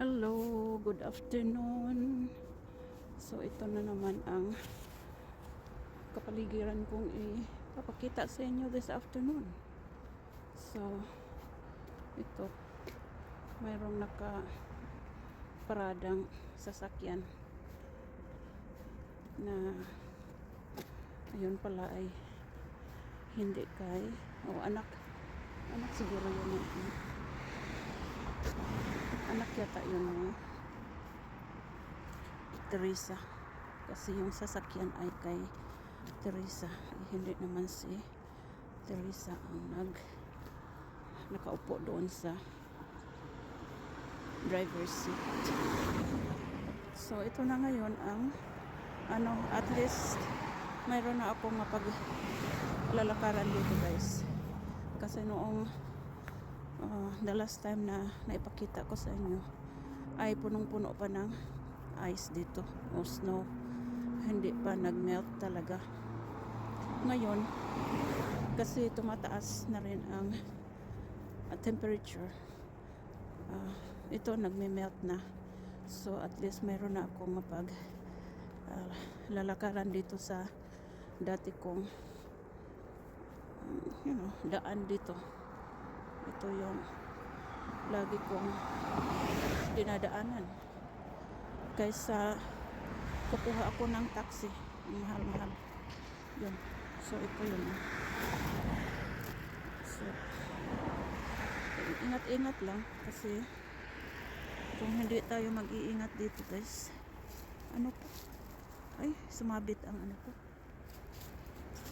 Hello, good afternoon. So ito na naman ang kapaligiran kong ipapakita sa inyo this afternoon. So ito, mayroong nakaparadang sasakyan na ayun pala ay hindi kay anak siguro yun anak yata yun ni Teresa, kasi yung sasakyan ay kay Teresa, hindi naman si Teresa ang nakaupo doon sa driver's seat. So ito na ngayon ang at least mayroon na akong mapaglalakaran dito, guys, kasi noong the last time na naipakita ko sa inyo ay punong-puno pa ng ice dito o snow, hindi pa nag-melt talaga. Ngayon kasi tumataas na rin ang temperature, ito nagme-melt na. So at least mayroon na akong lalakaran dito sa dati kong daan dito. Ito yung lagi kong dinadaanan kaysa kukuha ako ng taxi, mahal-mahal yun. So ito yun. So ingat-ingat lang, kasi kung hindi tayo mag-iingat dito, guys, ay sumabit ang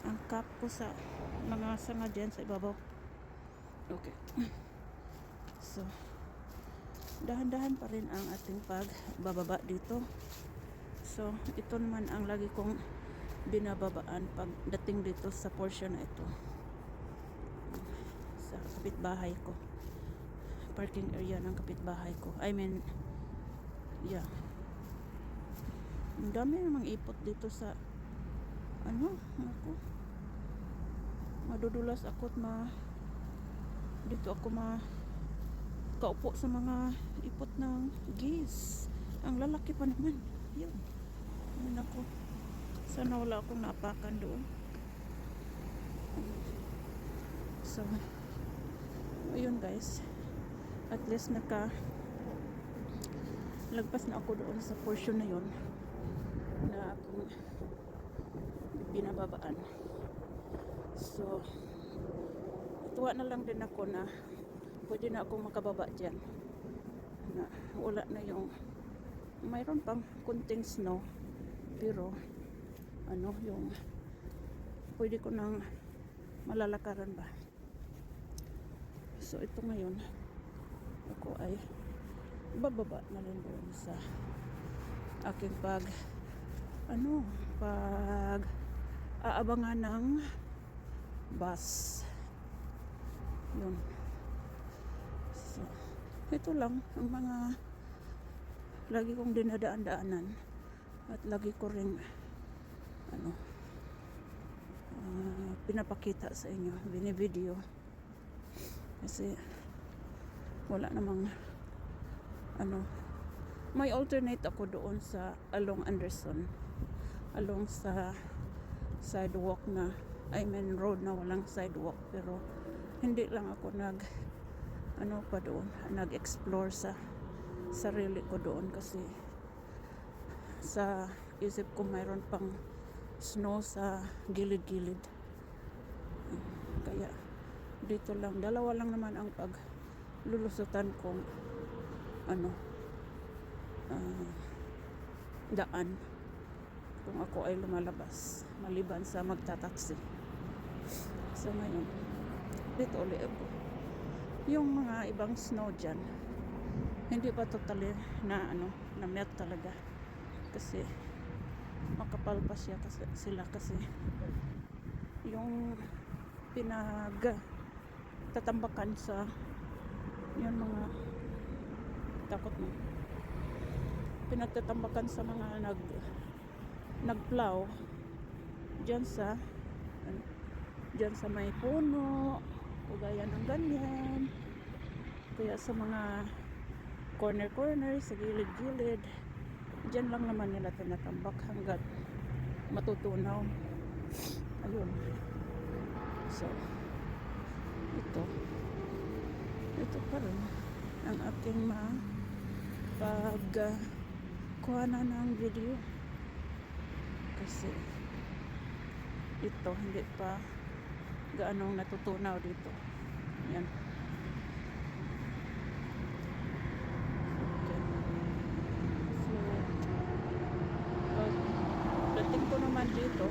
ang cap ko sa mga sanga dyan sa ibabaw. Okay. So dahan-dahan pa rin ang ating pagbababa dito. So ito naman ang lagi kong binababaan pagdating dito sa portion na ito, sa kapitbahay ko, parking area ng kapitbahay ko. I mean, yeah, ang dami namang ipot dito sa madudulas ako't dito ako kaupo sa mga ipot ng geese. Ang lalaki pa naman yun. Ako, sana wala akong napakan doon. So ayun, guys, at least lagpas na ako doon sa portion na yun na akong binababaan. So tuwa na lang din ako na pwede na akong makababa dyan, na wala na yung mayroon pang kunting snow, pero yung pwede ko nang malalakaran ba. So ito ngayon ako ay bababa na rin doon sa aking pag aabangan ng bus yun. So ito lang ang mga lagi kong dinadaan-daanan at lagi ko ring pinapakita sa inyo, binivideo, kasi wala namang may alternate ako doon sa along Anderson, along sa sidewalk na, I mean road na walang sidewalk, pero hindi lang ako nag-explore sa sarili ko doon, kasi sa isip ko mayroon pang snow sa gilid-gilid. Kaya dito lang, dalawa lang naman ang paglulusutan kong daan kung ako ay lumalabas, maliban sa magtataksi. So ngayon dito ulit ako. Yung mga ibang snow dyan hindi pa totally na melt talaga, kasi makapal pa sila kasi yung tatambakan sa yun, mga takot mo pinagtatambakan sa mga nagplow dyan sa may puno o gaya ng ganyan. Kaya sa mga corner-corner, sa gilid-gilid. Diyan lang naman nila tinatambak hanggat matutunaw. Ayun. So, ito pa rin ang aking kuhanan ng video kasi ito hindi pa gaanong natutunaw dito. Yan. Okay. So, pag dating ko naman dito,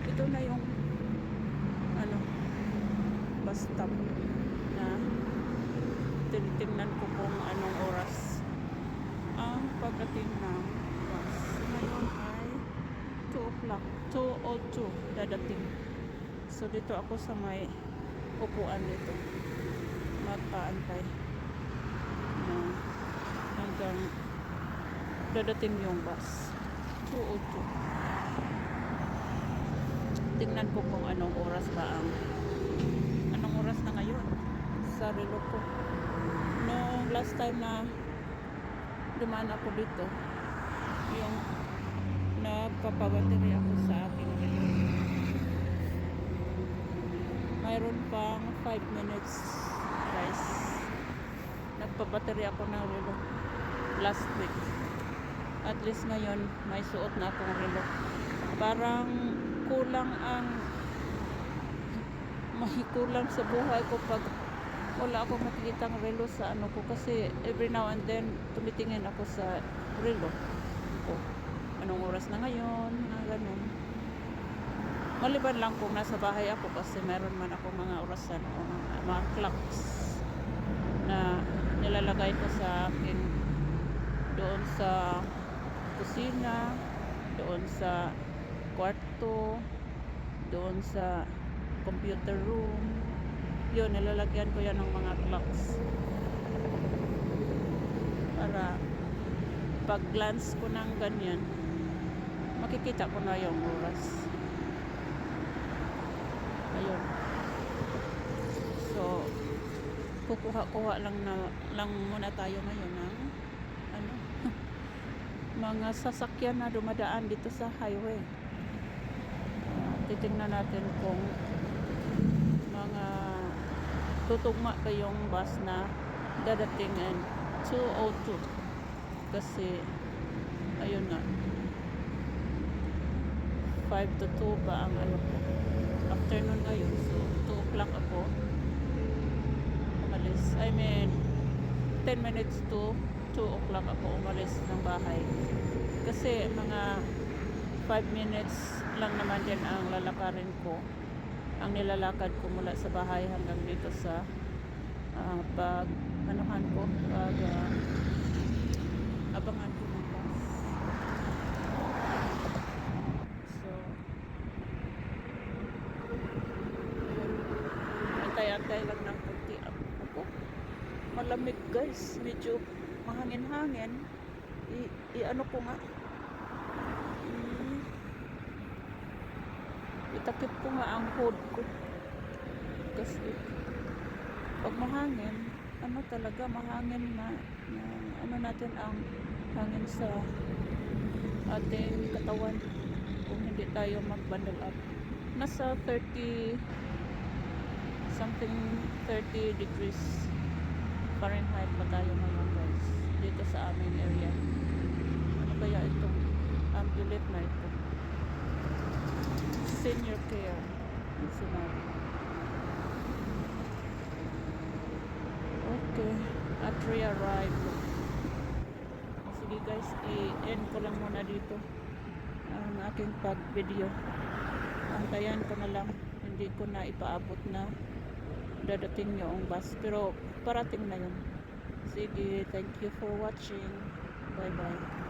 ito na yung bus stop na tinitingnan ko kung anong oras ang pagdating ng bus. Ngayon ay 2 o'clock, 2:02 dadating. So dito ako sa may upuan dito magpaantay na hanggang dadating yung bus. 2:02. Tingnan ko kung anong oras na ngayon sa relo ko. No, last time na dumaan ako dito, yung nagpapabattery ako sa aking relo. Mayroon pang 5 minutes, guys. Nagpabattery ako ng relo last week. At least ngayon, may suot na akong relo. Parang kulang sa buhay ko pag wala akong makikitang relo sa ko kasi every now and then tumitingin ako sa relo ko. Anong oras na ngayon? Ganun. Maliban lang kung nasa bahay ako kasi meron man ako mga orasan o mga clocks na nilalagay ko sa akin doon sa kusina, doon sa kwarto, doon sa computer room. Yun, nilalagyan ko yan ng mga clocks para pag glance ko ng ganyan makikita ko na yung oras. Ayun. So kukuha lang muna tayo ngayon ng mga sasakyan na dumadaan dito sa highway. Titingnan natin kung mga tutugma ba yung bus na dadating in 2:02 kasi ayun nga 5 to 2 ba ang ko afternoon ngayon, so 2 o'clock ako umalis. 10 minutes to 2 o'clock ako umalis ng bahay kasi mga 5 minutes lang naman din ang lalakarin ko, ang nilalakad ko mula sa bahay hanggang dito sa abangan ko ng bus. So antay-antay lang ng kunti ako. Malamig, guys, medyo mahangin-hangin. Ano ko nga, itakip ko nga ang hood ko kasi pag mahangin, talaga mahangin na natin ang hangin sa ating katawan kung hindi tayo mag-bundle up. Nasa 30 degrees Fahrenheit pa tayo ngayon, guys, dito sa aming area. Ano kaya itong ambulate na ito? Senior care ang sinabi. Okay, at re-arrive. Sige, guys, i-end ko lang muna dito ang aking pag-video. Antayan ko na lang, hindi ko na ipaabot na dadating yung bus, pero parating na yun. Sige, thank you for watching. Bye bye.